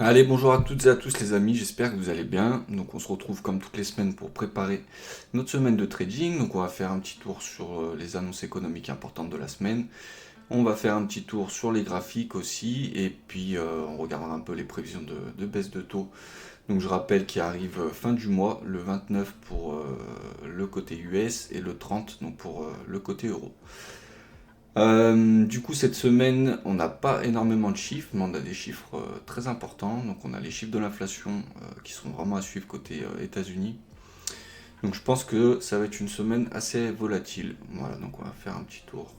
Allez, bonjour à toutes et à tous les amis, j'espère que vous allez bien. Donc on se retrouve comme toutes les semaines pour préparer notre semaine de trading. Donc on va faire un petit tour sur les annonces économiques importantes de la semaine. On va faire un petit tour sur les graphiques aussi. Et puis on regardera un peu les prévisions de baisse de taux. Donc je rappelle qu'il arrive fin du mois, le 29 pour le côté US et le 30 donc pour le côté euro. Du coup, cette semaine, on n'a pas énormément de chiffres, mais on a des chiffres très importants. Donc, on a les chiffres de l'inflation qui sont vraiment à suivre côté États-Unis. Donc, je pense que ça va être une semaine assez volatile. Voilà, donc on va faire un petit tour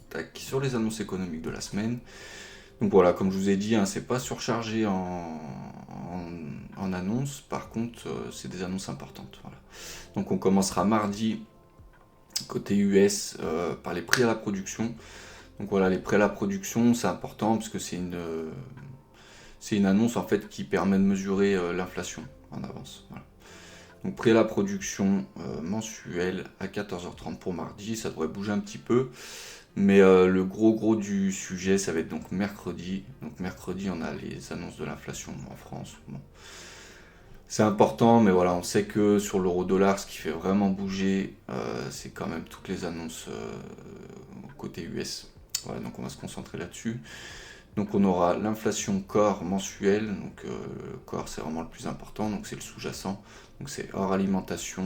tac, sur les annonces économiques de la semaine. Donc voilà, comme je vous ai dit, hein, c'est pas surchargé en annonces. Par contre, c'est des annonces importantes. Voilà. Donc, on commencera mardi côté US par les prix à la production. Donc voilà, les prêts à la production, c'est important parce que c'est une annonce en fait qui permet de mesurer l'inflation en avance. Voilà. Donc prêt à la production mensuel à 14h30 pour mardi, ça devrait bouger un petit peu. Mais le gros du sujet, ça va être donc mercredi. Donc mercredi, on a les annonces de l'inflation en France. Bon. C'est important, mais voilà, on sait que sur l'euro-dollar, ce qui fait vraiment bouger, c'est quand même toutes les annonces côté US. Voilà, donc on va se concentrer là-dessus. Donc on aura l'inflation corps mensuelle, donc le corps c'est vraiment le plus important, donc c'est le sous-jacent, donc c'est hors alimentation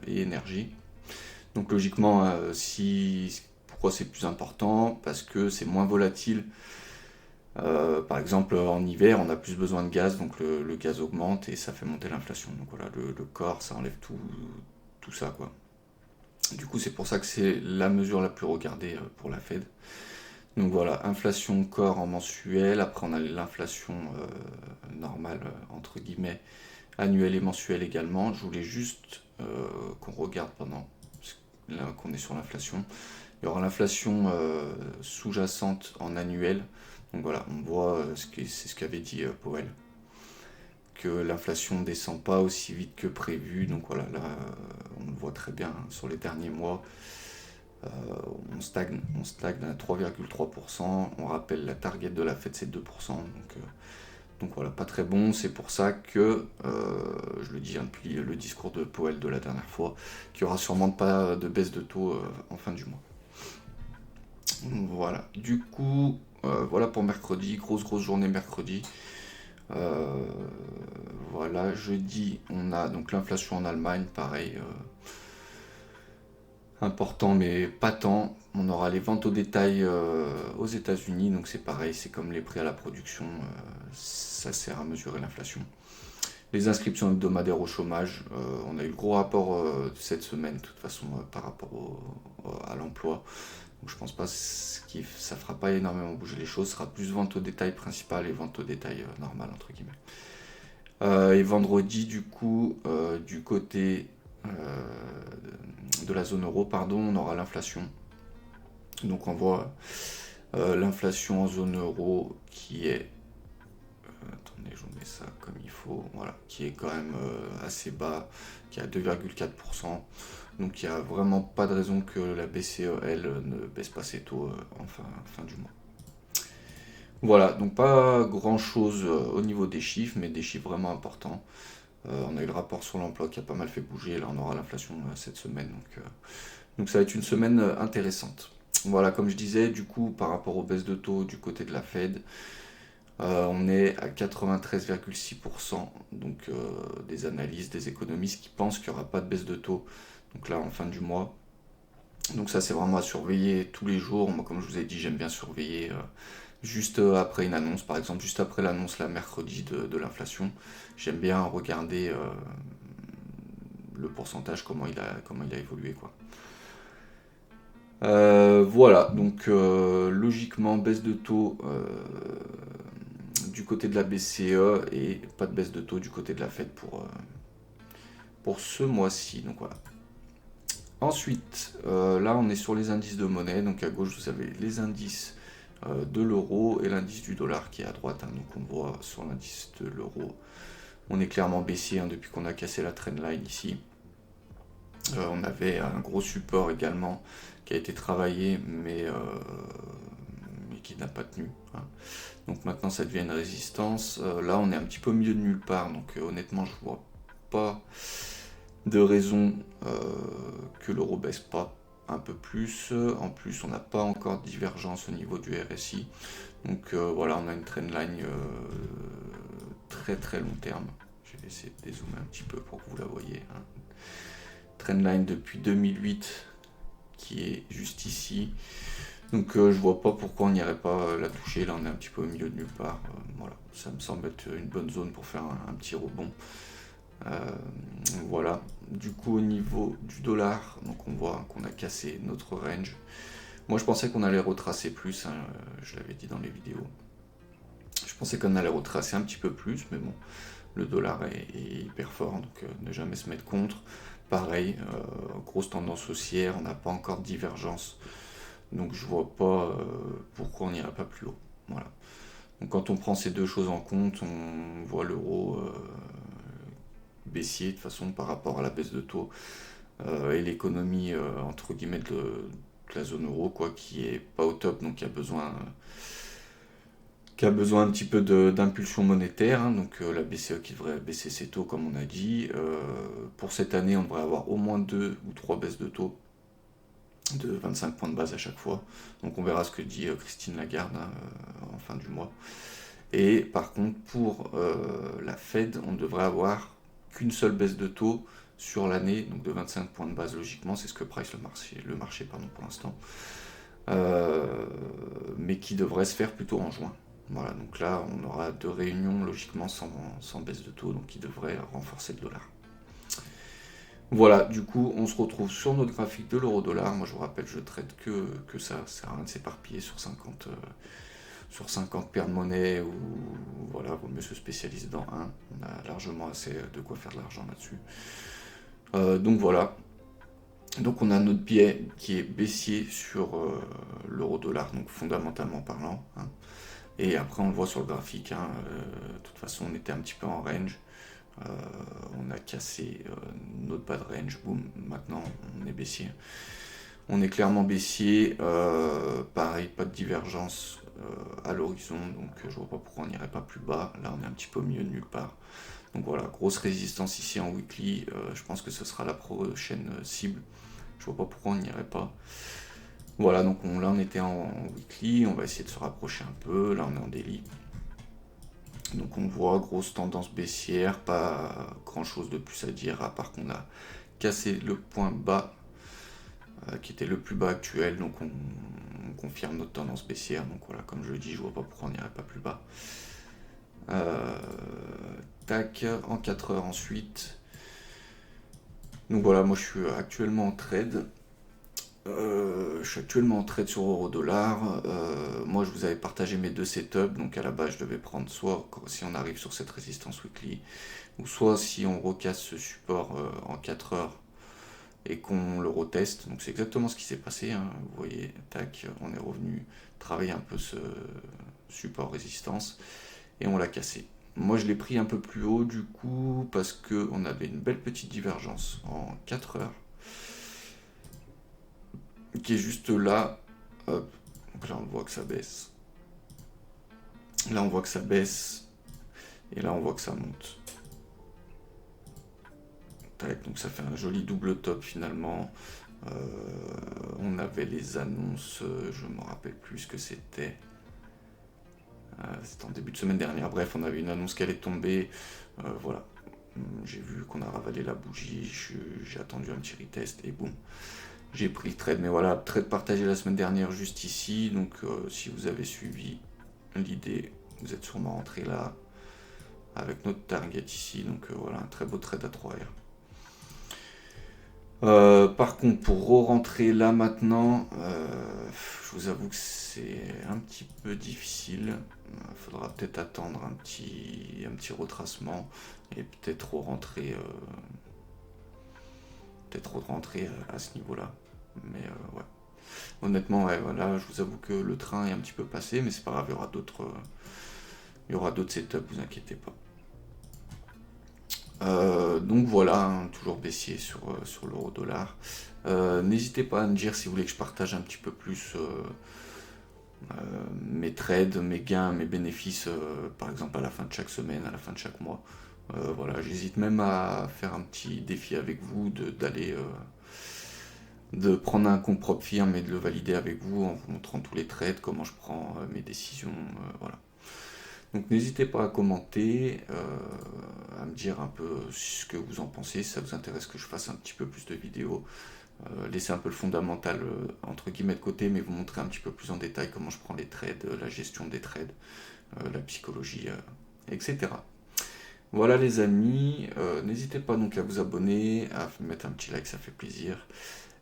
et énergie. Donc logiquement, pourquoi c'est plus important? Parce que c'est moins volatile. Par exemple en hiver on a plus besoin de gaz, donc le gaz augmente et ça fait monter l'inflation. Donc voilà, le corps ça enlève tout ça quoi. Du coup c'est pour ça que c'est la mesure la plus regardée pour la Fed. Donc voilà, inflation corps en mensuel, après on a l'inflation normale, entre guillemets, annuelle et mensuelle également. Je voulais juste qu'on regarde pendant là qu'on est sur l'inflation. Il y aura l'inflation sous-jacente en annuel. Donc voilà, on voit c'est ce qu'avait dit Powell, que l'inflation ne descend pas aussi vite que prévu. Donc voilà, là on le voit très bien hein, sur les derniers mois. Euh, on stagne à 3,3%. On rappelle la target de la Fed c'est 2%. Donc voilà, pas très bon. C'est pour ça que, je le dis hein, depuis le discours de Powell de la dernière fois, qu'il n'y aura sûrement pas de baisse de taux en fin du mois. Donc voilà, du coup, voilà pour mercredi. Grosse journée mercredi. Euh, voilà, jeudi, on a donc l'inflation en Allemagne, pareil. Important mais pas tant. On aura les ventes au détail aux États-Unis, donc c'est pareil, c'est comme les prix à la production, ça sert à mesurer l'inflation. Les inscriptions hebdomadaires au chômage, on a eu le gros rapport cette semaine, de toute façon, par rapport à l'emploi. Donc je pense pas ça fera pas énormément bouger les choses, ce sera plus vente au détail principal et vente au détail normal, entre guillemets. Et vendredi, du coup, du côté de la zone euro, pardon, on aura l'inflation. Donc on voit l'inflation en zone euro qui est, attendez, je vous mets ça comme il faut, voilà, qui est quand même assez bas, qui est à 2,4%. Donc il n'y a vraiment pas de raison que la BCE, elle, ne baisse pas ses taux en fin du mois. Voilà, donc pas grand chose au niveau des chiffres, mais des chiffres vraiment importants. On a eu le rapport sur l'emploi qui a pas mal fait bouger, là on aura l'inflation cette semaine, donc ça va être une semaine intéressante. Voilà, comme je disais, du coup, par rapport aux baisses de taux du côté de la Fed, on est à 93,6%, donc des analystes, des économistes qui pensent qu'il n'y aura pas de baisse de taux, donc là en fin du mois. Donc ça c'est vraiment à surveiller tous les jours. Moi comme je vous ai dit j'aime bien surveiller juste après une annonce, par exemple juste après l'annonce la mercredi de l'inflation. J'aime bien regarder le pourcentage, comment il a évolué quoi. Voilà, donc logiquement baisse de taux du côté de la BCE et pas de baisse de taux du côté de la Fed pour ce mois-ci. Donc voilà. Ensuite, là on est sur les indices de monnaie, donc à gauche vous avez les indices de l'euro et l'indice du dollar qui est à droite. Hein. Donc on voit sur l'indice de l'euro, on est clairement baissier hein, depuis qu'on a cassé la trendline ici. On avait un gros support également qui a été travaillé, mais qui n'a pas tenu, hein. Donc maintenant ça devient une résistance. Là on est un petit peu au milieu de nulle part, donc honnêtement je vois pas de raison que l'euro baisse pas un peu plus. En plus on n'a pas encore de divergence au niveau du RSI. Donc voilà, on a une trendline très très long terme. Je vais essayer de dézoomer un petit peu pour que vous la voyez, hein. Trendline depuis 2008 qui est juste ici. Donc je vois pas pourquoi on n'irait pas la toucher. Là on est un petit peu au milieu de nulle part. Voilà, ça me semble être une bonne zone pour faire un petit rebond. Voilà. Du coup au niveau du dollar, donc on voit qu'on a cassé notre range. Moi je pensais qu'on allait retracer plus, hein, je l'avais dit dans les vidéos. Je pensais qu'on allait retracer un petit peu plus, mais bon, le dollar est hyper fort, donc ne jamais se mettre contre. Pareil, grosse tendance haussière, on n'a pas encore de divergence, donc je vois pas pourquoi on n'irait pas plus haut. Voilà. Donc quand on prend ces deux choses en compte, on voit l'euro baissier de toute façon par rapport à la baisse de taux et l'économie entre guillemets de la zone euro, quoi, qui est pas au top, donc qui a besoin un petit peu d'impulsion monétaire, hein. Donc la BCE qui devrait baisser ses taux comme on a dit. Pour cette année on devrait avoir au moins 2 ou 3 baisses de taux de 25 points de base à chaque fois. Donc on verra ce que dit Christine Lagarde, hein, en fin du mois. Et par contre pour la Fed on devrait avoir qu'une seule baisse de taux sur l'année, donc de 25 points de base logiquement, c'est ce que price le marché pardon, pour l'instant, mais qui devrait se faire plutôt en juin. Voilà, donc là on aura 2 réunions logiquement sans baisse de taux, donc qui devrait renforcer le dollar. Voilà, du coup on se retrouve sur notre graphique de l'euro-dollar. Moi je vous rappelle, je traite que ça sert à rien de s'éparpiller sur 50 paires de monnaie, ou voilà, vaut mieux se spécialiser dans un. On a largement assez de quoi faire de l'argent là-dessus. Donc voilà. Donc on a notre biais qui est baissier sur l'euro-dollar, donc fondamentalement parlant, hein. Et après on le voit sur le graphique, hein, de toute façon on était un petit peu en range, on a cassé notre bas de range, boum, maintenant on est baissier. On est clairement baissier, pareil, pas de divergence à l'horizon, donc je vois pas pourquoi on n'irait pas plus bas. Là on est un petit peu au milieu de nulle part. Donc voilà, grosse résistance ici en weekly, je pense que ce sera la prochaine cible. Je vois pas pourquoi on n'irait pas. Voilà, donc là on était en weekly, on va essayer de se rapprocher un peu, là on est en daily. Donc on voit grosse tendance baissière, pas grand chose de plus à dire, à part qu'on a cassé le point bas, qui était le plus bas actuel, donc on confirme notre tendance baissière. Donc voilà, comme je le dis, je vois pas pourquoi on n'irait pas plus bas. Tac, en 4 heures ensuite. Donc voilà, moi je suis actuellement en trade. Sur euro-dollar. Moi je vous avais partagé mes deux setups, donc à la base je devais prendre soit si on arrive sur cette résistance weekly, ou soit si on recasse ce support en 4 heures et qu'on le reteste. Donc c'est exactement ce qui s'est passé, hein. Vous voyez, tac, on est revenu travailler un peu ce support résistance et on l'a cassé. Moi je l'ai pris un peu plus haut du coup parce qu'on avait une belle petite divergence en 4 heures qui est juste là. Hop. Donc là on voit que ça baisse. Là on voit que ça baisse. Et là on voit que ça monte. Tac, donc ça fait un joli double top finalement. On avait les annonces, je ne me rappelle plus ce que c'était. C'était en début de semaine dernière. Bref, on avait une annonce qui allait tomber. Voilà. J'ai vu qu'on a ravalé la bougie. J'ai attendu un petit retest et boum. J'ai pris le trade. Mais voilà, trade partagé la semaine dernière juste ici. Donc si vous avez suivi l'idée, vous êtes sûrement rentré là avec notre target ici. Donc voilà, un très beau trade à 3R. Par contre, pour re-rentrer là maintenant, je vous avoue que c'est un petit peu difficile. Il faudra peut-être attendre un petit retracement et peut-être re-rentrer à ce niveau-là. Mais ouais. Honnêtement, ouais, voilà, je vous avoue que le train est un petit peu passé, mais c'est pas grave, il y aura d'autres setups, vous inquiétez pas. Donc voilà, hein, toujours baissier sur l'euro-dollar. N'hésitez pas à me dire si vous voulez que je partage un petit peu plus mes trades, mes gains, mes bénéfices, par exemple à la fin de chaque semaine, à la fin de chaque mois. Voilà, j'hésite même à faire un petit défi avec vous, de prendre un compte propre firme et de le valider avec vous en vous montrant tous les trades, comment je prends mes décisions, voilà. Donc n'hésitez pas à commenter, à me dire un peu ce que vous en pensez, si ça vous intéresse que je fasse un petit peu plus de vidéos. Laisser un peu le fondamental entre guillemets de côté, mais vous montrer un petit peu plus en détail comment je prends les trades, la gestion des trades, la psychologie, etc. Voilà les amis, n'hésitez pas donc à vous abonner, à mettre un petit like, ça fait plaisir.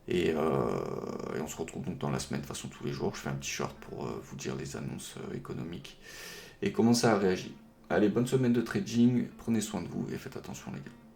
Et on se retrouve donc dans la semaine, de toute façon tous les jours. Je fais un petit short pour vous dire les annonces économiques et comment ça a réagi. Allez, bonne semaine de trading, prenez soin de vous et faites attention les gars.